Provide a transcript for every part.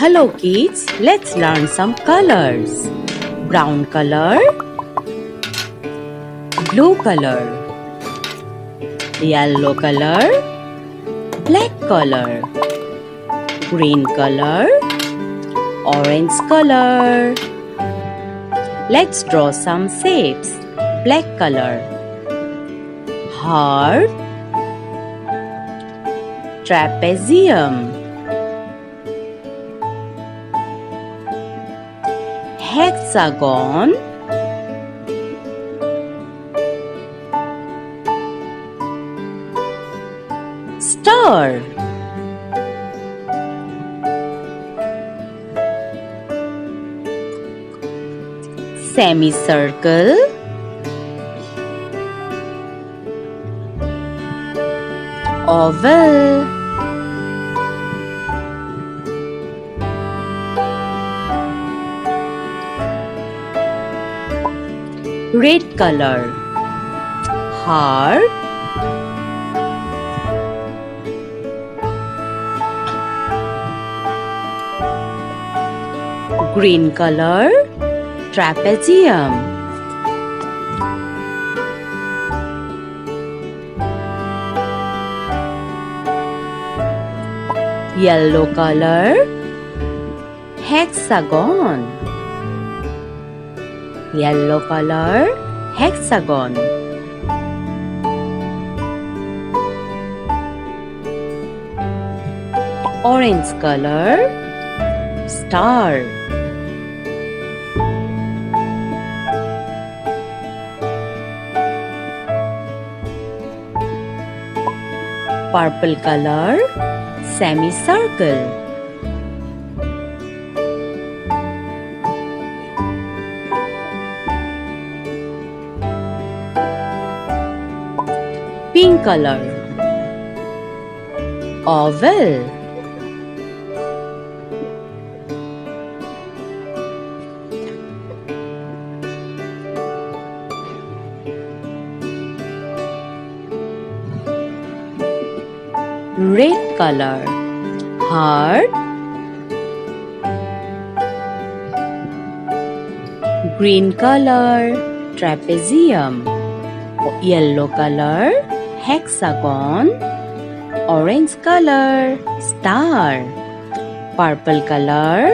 Hello kids, let's learn some colors. Brown color, blue color, yellow color, black color, green color, orange color. Let's draw some shapes. Black color, heart, trapezium, hexagon, star, semicircle, oval, red color, heart, green color, trapezium, yellow color, hexagon, yellow color, hexagon, orange color, star, purple color, semicircle, pink color, oval, red color, heart, green color, trapezium, yellow color, hexagon, orange color, star, purple color,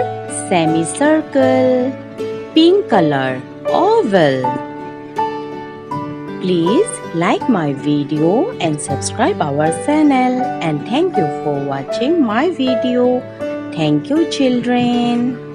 semicircle, pink color, oval. Please like my video and subscribe our channel, and thank you for watching my video. Thank you children.